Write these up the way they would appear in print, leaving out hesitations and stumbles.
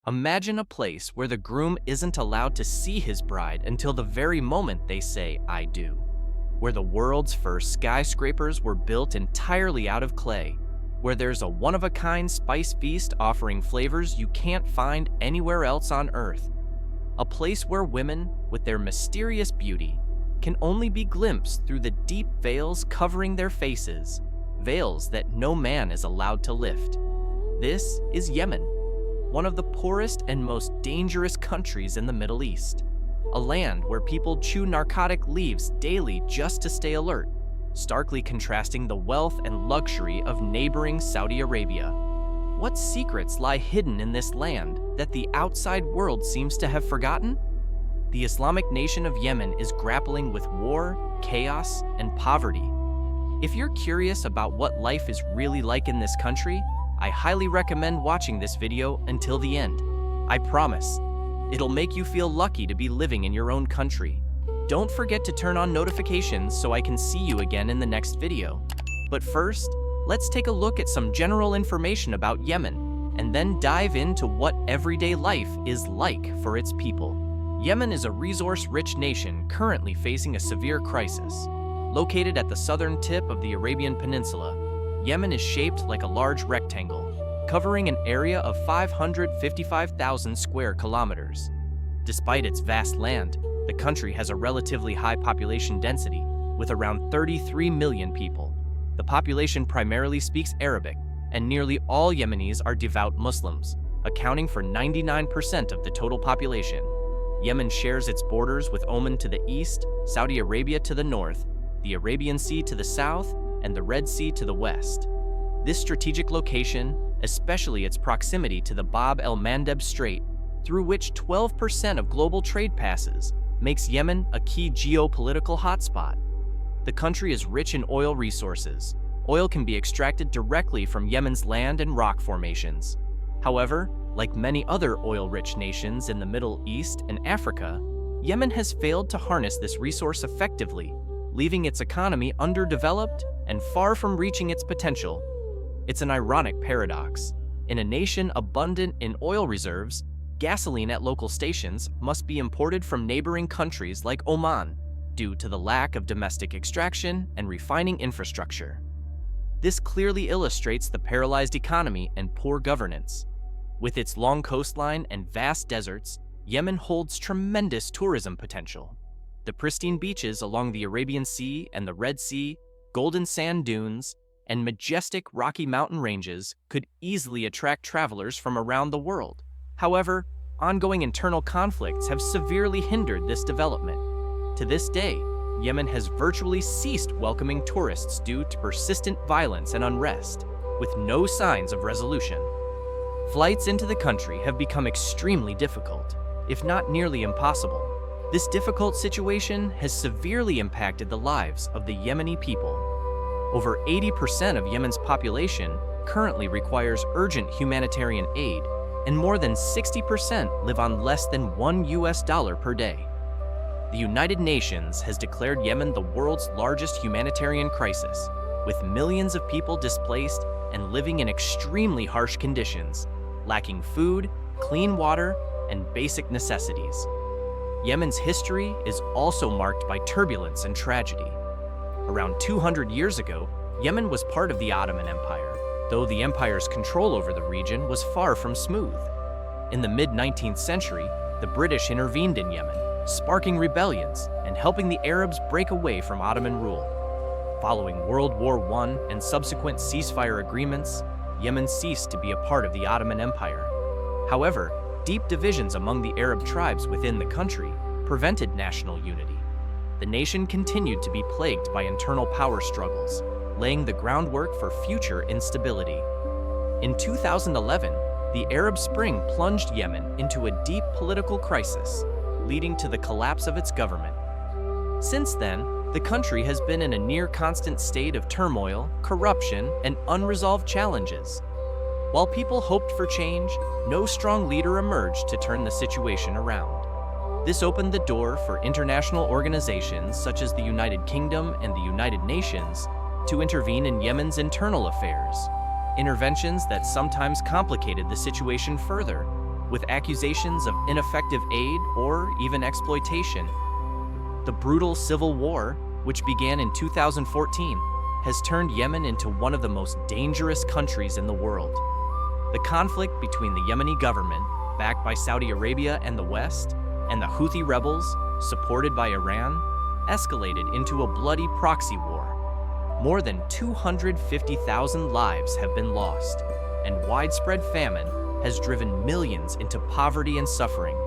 Imagine a place where the groom isn't allowed to see his bride until the very moment they say, "I do." Where the world's first skyscrapers were built entirely out of clay. Where there's a one-of-a-kind spice feast offering flavors you can't find anywhere else on Earth. A place where women, with their mysterious beauty, can only be glimpsed through the deep veils covering their faces, veils that no man is allowed to lift. This is Yemen, one of the poorest and most dangerous countries in the Middle East. A land where people chew narcotic leaves daily just to stay alert, starkly contrasting the wealth and luxury of neighboring Saudi Arabia. What secrets lie hidden in this land that the outside world seems to have forgotten? The Islamic nation of Yemen is grappling with war, chaos, and poverty. If you're curious about what life is really like in this country, I highly recommend watching this video until the end. I promise, it'll make you feel lucky to be living in your own country. Don't forget to turn on notifications so I can see you again in the next video. But first, let's take a look at some general information about Yemen, and then dive into what everyday life is like for its people. Yemen is a resource-rich nation currently facing a severe crisis. Located at the southern tip of the Arabian Peninsula, Yemen is shaped like a large rectangle, covering an area of 555,000 square kilometers. Despite its vast land, the country has a relatively high population density, with around 33 million people. The population primarily speaks Arabic, and nearly all Yemenis are devout Muslims, accounting for 99% of the total population. Yemen shares its borders with Oman to the east, Saudi Arabia to the north, the Arabian Sea to the south, and the Red Sea to the west. This strategic location, especially its proximity to the Bab el-Mandeb Strait, through which 12% of global trade passes, makes Yemen a key geopolitical hotspot. The country is rich in oil resources. Oil can be extracted directly from Yemen's land and rock formations. However, like many other oil-rich nations in the Middle East and Africa, Yemen has failed to harness this resource effectively, leaving its economy underdeveloped and far from reaching its potential. It's an ironic paradox. In a nation abundant in oil reserves, gasoline at local stations must be imported from neighboring countries like Oman due to the lack of domestic extraction and refining infrastructure. This clearly illustrates the paralyzed economy and poor governance. With its long coastline and vast deserts, Yemen holds tremendous tourism potential. The pristine beaches along the Arabian Sea and the Red Sea, golden sand dunes, and majestic rocky mountain ranges could easily attract travelers from around the world. However, ongoing internal conflicts have severely hindered this development. To this day, Yemen has virtually ceased welcoming tourists due to persistent violence and unrest, with no signs of resolution. Flights into the country have become extremely difficult, if not nearly impossible. This difficult situation has severely impacted the lives of the Yemeni people. Over 80% of Yemen's population currently requires urgent humanitarian aid, and more than 60% live on less than $1 per day. The United Nations has declared Yemen the world's largest humanitarian crisis, with millions of people displaced and living in extremely harsh conditions, lacking food, clean water, and basic necessities. Yemen's history is also marked by turbulence and tragedy. Around 200 years ago, Yemen was part of the Ottoman Empire, though the empire's control over the region was far from smooth. In the mid-19th century, the British intervened in Yemen, sparking rebellions and helping the Arabs break away from Ottoman rule. Following World War I and subsequent ceasefire agreements, Yemen ceased to be a part of the Ottoman Empire. However, deep divisions among the Arab tribes within the country prevented national unity. The nation continued to be plagued by internal power struggles, laying the groundwork for future instability. In 2011, the Arab Spring plunged Yemen into a deep political crisis, leading to the collapse of its government. Since then, the country has been in a near-constant state of turmoil, corruption, and unresolved challenges. While people hoped for change, no strong leader emerged to turn the situation around. This opened the door for international organizations such as the United Kingdom and the United Nations to intervene in Yemen's internal affairs, interventions that sometimes complicated the situation further. with accusations of ineffective aid or even exploitation. The brutal civil war, which began in 2014, has turned Yemen into one of the most dangerous countries in the world. The conflict between the Yemeni government, backed by Saudi Arabia and the West, and the Houthi rebels, supported by Iran, escalated into a bloody proxy war. More than 250,000 lives have been lost, and widespread famine has driven millions into poverty and suffering.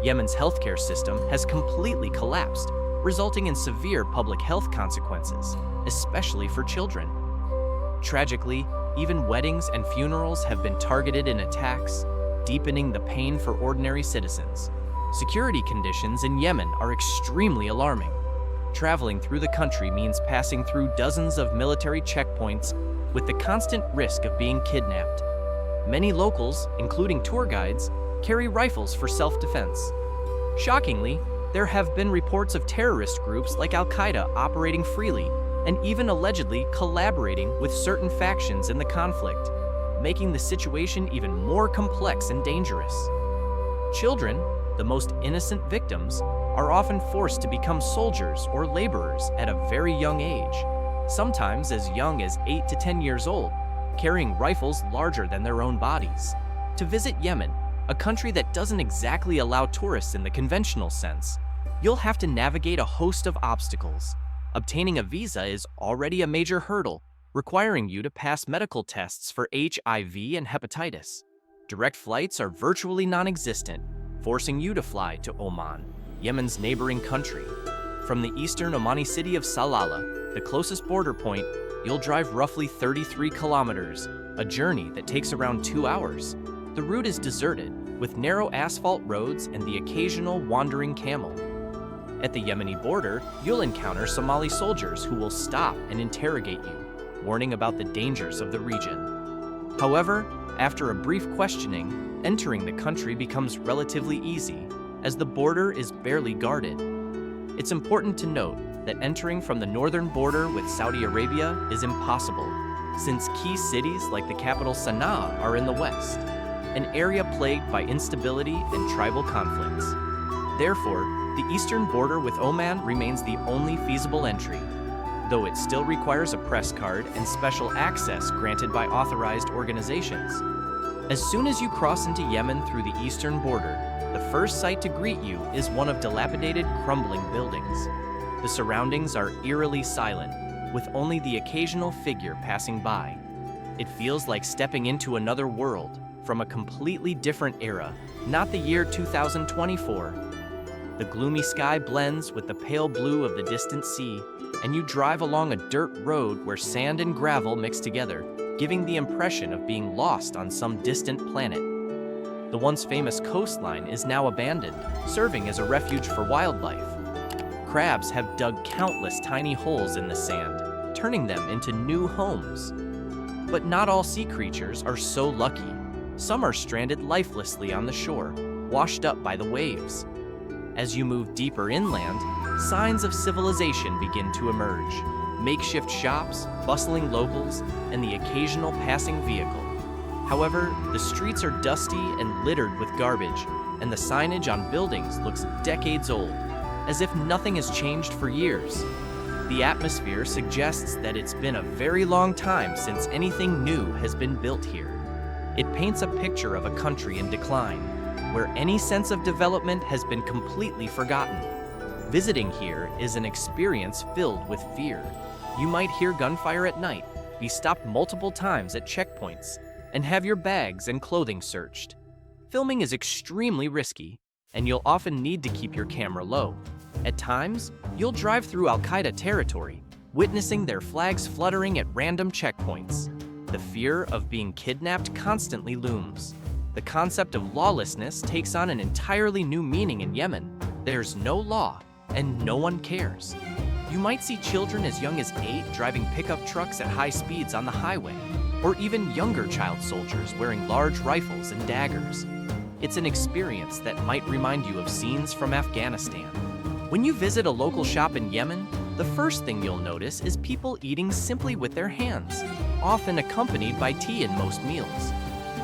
Yemen's healthcare system has completely collapsed, resulting in severe public health consequences, especially for children. Tragically, even weddings and funerals have been targeted in attacks, deepening the pain for ordinary citizens. Security conditions in Yemen are extremely alarming. Traveling through the country means passing through dozens of military checkpoints with the constant risk of being kidnapped. Many locals, including tour guides, carry rifles for self-defense. Shockingly, there have been reports of terrorist groups like Al-Qaeda operating freely and even allegedly collaborating with certain factions in the conflict, making the situation even more complex and dangerous. Children, the most innocent victims, are often forced to become soldiers or laborers at a very young age, sometimes as young as 8 to 10 years old, carrying rifles larger than their own bodies. To visit Yemen, a country that doesn't exactly allow tourists in the conventional sense, you'll have to navigate a host of obstacles. Obtaining a visa is already a major hurdle, requiring you to pass medical tests for HIV and hepatitis. Direct flights are virtually non-existent, forcing you to fly to Oman, Yemen's neighboring country. From the eastern Omani city of Salalah, the closest border point, you'll drive roughly 33 kilometers, a journey that takes around 2 hours. The route is deserted, with narrow asphalt roads and the occasional wandering camel. At the Yemeni border, you'll encounter Somali soldiers who will stop and interrogate you, warning about the dangers of the region. However, after a brief questioning, entering the country becomes relatively easy, as the border is barely guarded. It's important to note that entering from the northern border with Saudi Arabia is impossible, since key cities like the capital Sana'a are in the west, an area plagued by instability and tribal conflicts. Therefore, the eastern border with Oman remains the only feasible entry, though it still requires a press card and special access granted by authorized organizations. As soon as you cross into Yemen through the eastern border, the first sight to greet you is one of dilapidated, crumbling buildings. The surroundings are eerily silent, with only the occasional figure passing by. It feels like stepping into another world, from a completely different era, not the year 2024. The gloomy sky blends with the pale blue of the distant sea, and you drive along a dirt road where sand and gravel mix together, giving the impression of being lost on some distant planet. The once famous coastline is now abandoned, serving as a refuge for wildlife. Crabs have dug countless tiny holes in the sand, turning them into new homes. But not all sea creatures are so lucky. Some are stranded lifelessly on the shore, washed up by the waves. As you move deeper inland, signs of civilization begin to emerge. Makeshift shops, bustling locals, and the occasional passing vehicle. However, the streets are dusty and littered with garbage, and the signage on buildings looks decades old, as if nothing has changed for years. The atmosphere suggests that it's been a very long time since anything new has been built here. It paints a picture of a country in decline, where any sense of development has been completely forgotten. Visiting here is an experience filled with fear. You might hear gunfire at night, be stopped multiple times at checkpoints, and have your bags and clothing searched. Filming is extremely risky, and you'll often need to keep your camera low. At times, you'll drive through Al-Qaeda territory, witnessing their flags fluttering at random checkpoints. The fear of being kidnapped constantly looms. The concept of lawlessness takes on an entirely new meaning in Yemen. There's no law, and no one cares. You might see children as young as 8 driving pickup trucks at high speeds on the highway, or even younger child soldiers wearing large rifles and daggers. It's an experience that might remind you of scenes from Afghanistan. When you visit a local shop in Yemen, the first thing you'll notice is people eating simply with their hands, often accompanied by tea in most meals.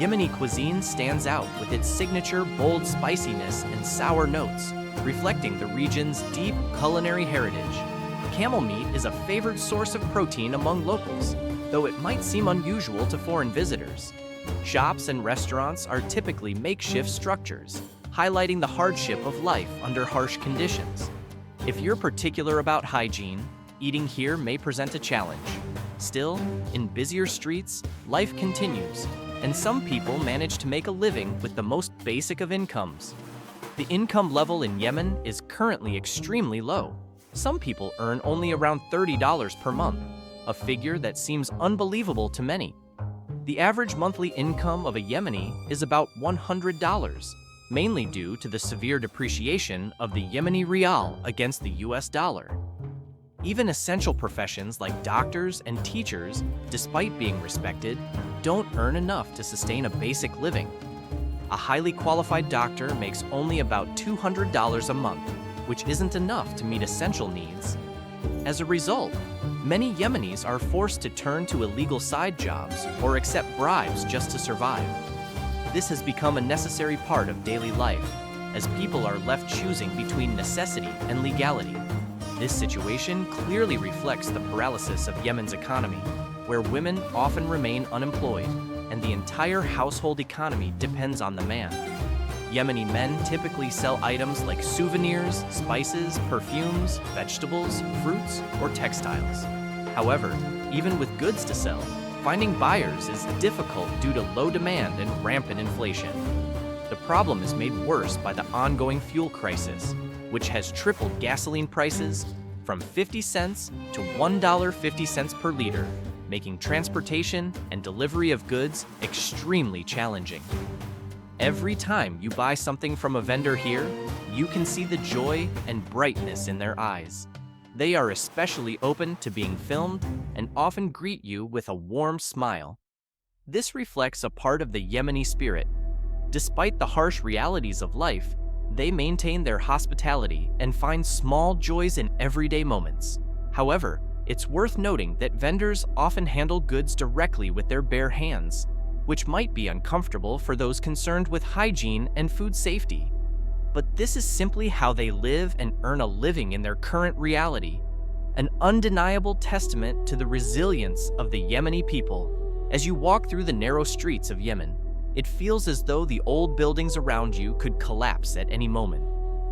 Yemeni cuisine stands out with its signature bold spiciness and sour notes, reflecting the region's deep culinary heritage. Camel meat is a favored source of protein among locals, though it might seem unusual to foreign visitors. Shops and restaurants are typically makeshift structures, highlighting the hardship of life under harsh conditions. If you're particular about hygiene, eating here may present a challenge. Still, in busier streets, life continues, and some people manage to make a living with the most basic of incomes. The income level in Yemen is currently extremely low. Some people earn only around $30 per month, a figure that seems unbelievable to many. The average monthly income of a Yemeni is about $100, mainly due to the severe depreciation of the Yemeni rial against the US dollar. Even essential professions like doctors and teachers, despite being respected, don't earn enough to sustain a basic living. A highly qualified doctor makes only about $200 a month, which isn't enough to meet essential needs. As a result, many Yemenis are forced to turn to illegal side jobs or accept bribes just to survive. This has become a necessary part of daily life, as people are left choosing between necessity and legality. This situation clearly reflects the paralysis of Yemen's economy, where women often remain unemployed, and the entire household economy depends on the man. Yemeni men typically sell items like souvenirs, spices, perfumes, vegetables, fruits, or textiles. However, even with goods to sell, finding buyers is difficult due to low demand and rampant inflation. The problem is made worse by the ongoing fuel crisis, which has tripled gasoline prices from 50 cents to $1.50 per liter, making transportation and delivery of goods extremely challenging. Every time you buy something from a vendor here, you can see the joy and brightness in their eyes. They are especially open to being filmed and often greet you with a warm smile. This reflects a part of the Yemeni spirit. Despite the harsh realities of life, they maintain their hospitality and find small joys in everyday moments. However, it's worth noting that vendors often handle goods directly with their bare hands, which might be uncomfortable for those concerned with hygiene and food safety. But this is simply how they live and earn a living in their current reality, an undeniable testament to the resilience of the Yemeni people. As you walk through the narrow streets of Yemen, it feels as though the old buildings around you could collapse at any moment.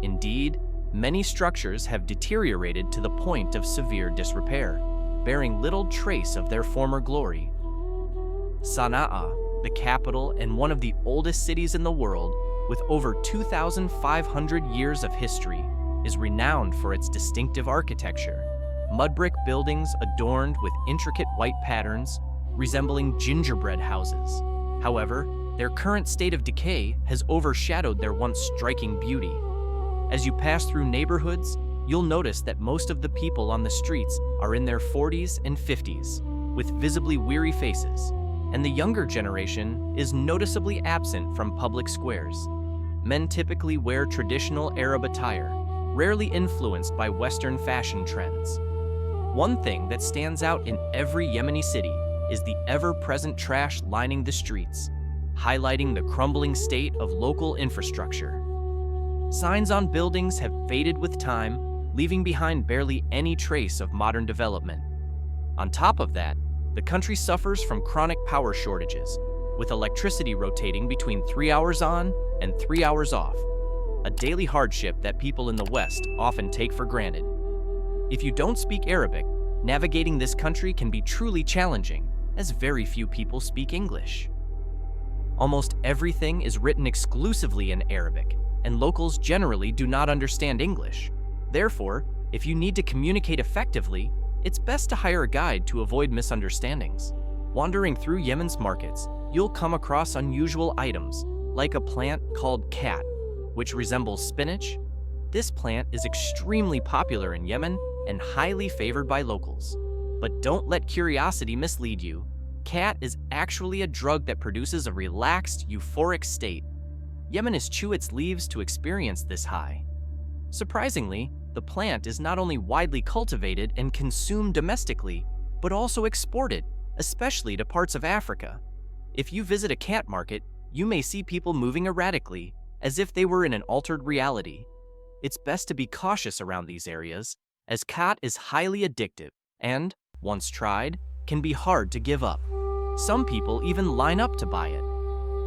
Indeed, many structures have deteriorated to the point of severe disrepair, bearing little trace of their former glory. Sana'a, the capital and one of the oldest cities in the world, with over 2,500 years of history, is renowned for its distinctive architecture. Mud brick buildings adorned with intricate white patterns, resembling gingerbread houses. However, their current state of decay has overshadowed their once striking beauty. As you pass through neighborhoods, you'll notice that most of the people on the streets are in their 40s and 50s, with visibly weary faces, and the younger generation is noticeably absent from public squares. Men typically wear traditional Arab attire, rarely influenced by Western fashion trends. One thing that stands out in every Yemeni city is the ever-present trash lining the streets, highlighting the crumbling state of local infrastructure. Signs on buildings have faded with time, leaving behind barely any trace of modern development. On top of that, the country suffers from chronic power shortages, with electricity rotating between 3 hours on and 3 hours off, a daily hardship that people in the West often take for granted. If you don't speak Arabic, navigating this country can be truly challenging, as very few people speak English. Almost everything is written exclusively in Arabic, and locals generally do not understand English. Therefore, if you need to communicate effectively, it's best to hire a guide to avoid misunderstandings. Wandering through Yemen's markets, you'll come across unusual items, like a plant called cat, which resembles spinach. This plant is extremely popular in Yemen and highly favored by locals. But don't let curiosity mislead you. Cat is actually a drug that produces a relaxed, euphoric state. Yemenis chew its leaves to experience this high. Surprisingly, the plant is not only widely cultivated and consumed domestically, but also exported, especially to parts of Africa. If you visit a cat market, you may see people moving erratically, as if they were in an altered reality. It's best to be cautious around these areas, as cat is highly addictive and, once tried, can be hard to give up. Some people even line up to buy it.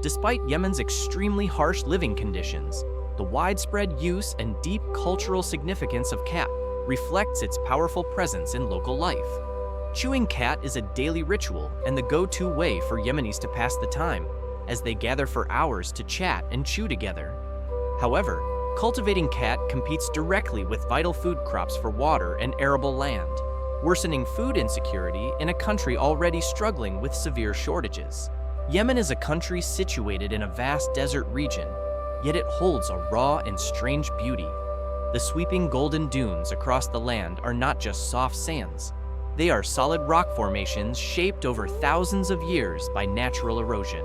Despite Yemen's extremely harsh living conditions, the widespread use and deep cultural significance of cat reflects its powerful presence in local life. Chewing cat is a daily ritual and the go-to way for Yemenis to pass the time, as they gather for hours to chat and chew together. However, cultivating cat competes directly with vital food crops for water and arable land, worsening food insecurity in a country already struggling with severe shortages. Yemen is a country situated in a vast desert region, yet it holds a raw and strange beauty. The sweeping golden dunes across the land are not just soft sands. They are solid rock formations shaped over thousands of years by natural erosion.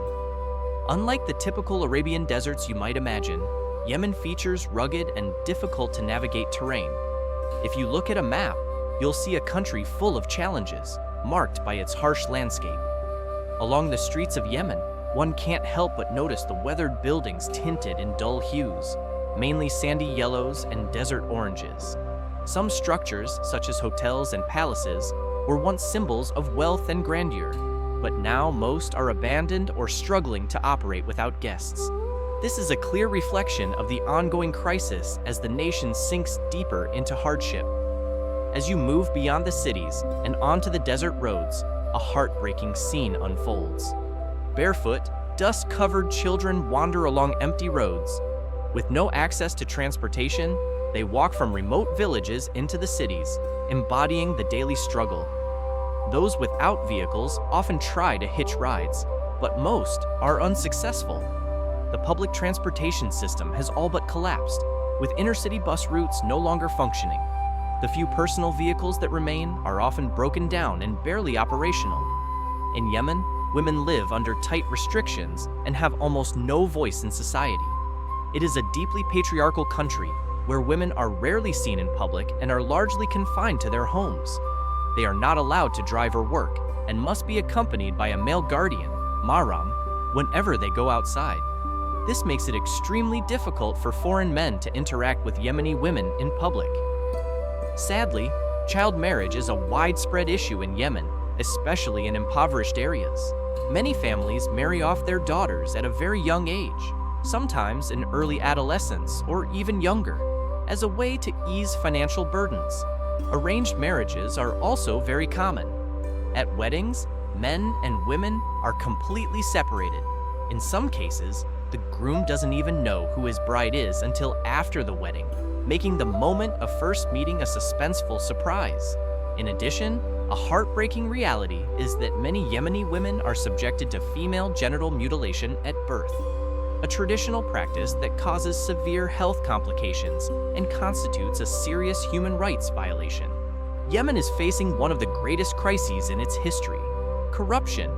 Unlike the typical Arabian deserts you might imagine, Yemen features rugged and difficult to navigate terrain. If you look at a map, you'll see a country full of challenges, marked by its harsh landscape. Along the streets of Yemen, one can't help but notice the weathered buildings tinted in dull hues, mainly sandy yellows and desert oranges. Some structures, such as hotels and palaces, were once symbols of wealth and grandeur, but now most are abandoned or struggling to operate without guests. This is a clear reflection of the ongoing crisis as the nation sinks deeper into hardship. As you move beyond the cities and onto the desert roads, a heartbreaking scene unfolds. Barefoot, dust-covered children wander along empty roads. With no access to transportation, they walk from remote villages into the cities, embodying the daily struggle. Those without vehicles often try to hitch rides, but most are unsuccessful. The public transportation system has all but collapsed, with inner-city bus routes no longer functioning. The few personal vehicles that remain are often broken down and barely operational. In Yemen, women live under tight restrictions and have almost no voice in society. It is a deeply patriarchal country where women are rarely seen in public and are largely confined to their homes. They are not allowed to drive or work and must be accompanied by a male guardian, mahram, whenever they go outside. This makes it extremely difficult for foreign men to interact with Yemeni women in public. Sadly, child marriage is a widespread issue in Yemen, especially in impoverished areas. Many families marry off their daughters at a very young age, sometimes in early adolescence or even younger, as a way to ease financial burdens. Arranged marriages are also very common. At weddings, men and women are completely separated. In some cases, the groom doesn't even know who his bride is until after the wedding, making the moment of first meeting a suspenseful surprise. In addition, a heartbreaking reality is that many Yemeni women are subjected to female genital mutilation at birth, a traditional practice that causes severe health complications and constitutes a serious human rights violation. Yemen is facing one of the greatest crises in its history: corruption.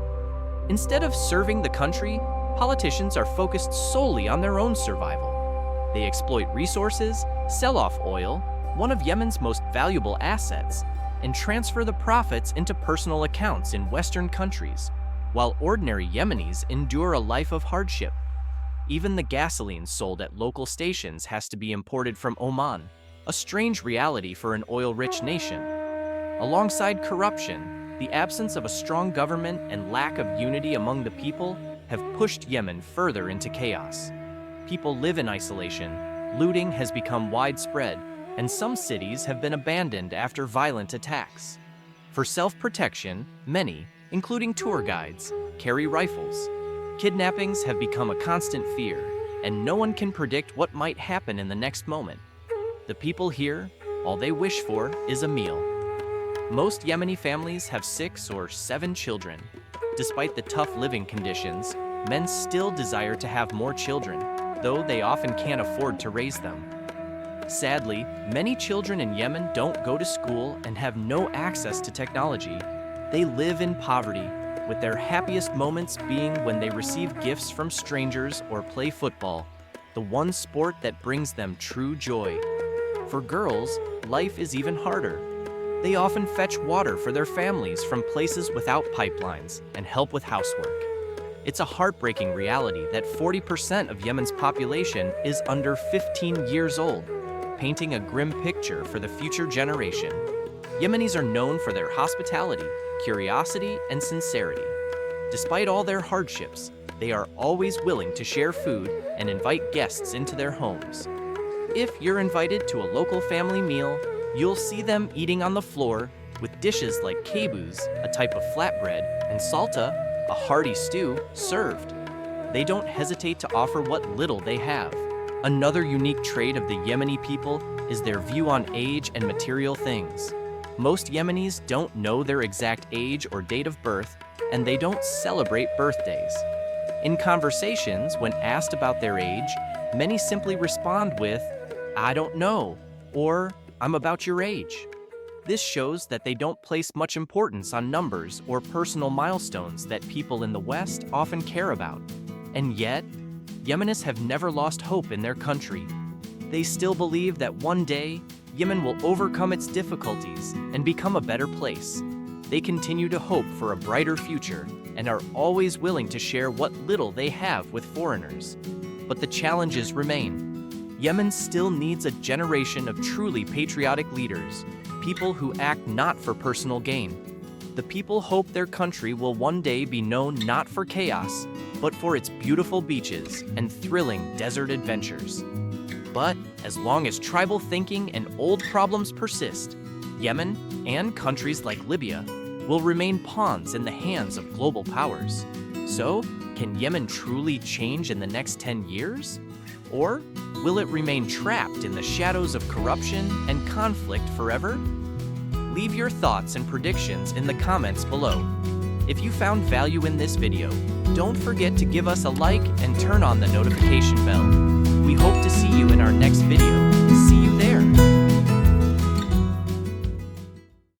Instead of serving the country, politicians are focused solely on their own survival. They exploit resources, sell off oil, one of Yemen's most valuable assets, and transfer the profits into personal accounts in Western countries, while ordinary Yemenis endure a life of hardship. Even the gasoline sold at local stations has to be imported from Oman, a strange reality for an oil-rich nation. Alongside corruption, the absence of a strong government and lack of unity among the people have pushed Yemen further into chaos. People live in isolation, looting has become widespread, and some cities have been abandoned after violent attacks. For self-protection, many, including tour guides, carry rifles. Kidnappings have become a constant fear, and no one can predict what might happen in the next moment. The people here, all they wish for is a meal. Most Yemeni families have 6 or 7 children. Despite the tough living conditions, men still desire to have more children, though they often can't afford to raise them. Sadly, many children in Yemen don't go to school and have no access to technology. They live in poverty, with their happiest moments being when they receive gifts from strangers or play football, the one sport that brings them true joy. For girls, life is even harder. They often fetch water for their families from places without pipelines and help with housework. It's a heartbreaking reality that 40% of Yemen's population is under 15 years old, painting a grim picture for the future generation. Yemenis are known for their hospitality, curiosity, and sincerity. Despite all their hardships, they are always willing to share food and invite guests into their homes. If you're invited to a local family meal, you'll see them eating on the floor with dishes like kabuz, a type of flatbread, and salta, a hearty stew, served. They don't hesitate to offer what little they have. Another unique trait of the Yemeni people is their view on age and material things. Most Yemenis don't know their exact age or date of birth, and they don't celebrate birthdays. In conversations, when asked about their age, many simply respond with, "I don't know," or "I'm about your age." This shows that they don't place much importance on numbers or personal milestones that people in the West often care about. And yet, Yemenis have never lost hope in their country. They still believe that one day, Yemen will overcome its difficulties and become a better place. They continue to hope for a brighter future and are always willing to share what little they have with foreigners. But the challenges remain. Yemen still needs a generation of truly patriotic leaders, people who act not for personal gain. The people hope their country will one day be known not for chaos, but for its beautiful beaches and thrilling desert adventures. But as long as tribal thinking and old problems persist, Yemen and countries like Libya will remain pawns in the hands of global powers. So, can Yemen truly change in the next 10 years? Or will it remain trapped in the shadows of corruption and conflict forever? Leave your thoughts and predictions in the comments below. If you found value in this video, don't forget to give us a like and turn on the notification bell. We hope to see you in our next video.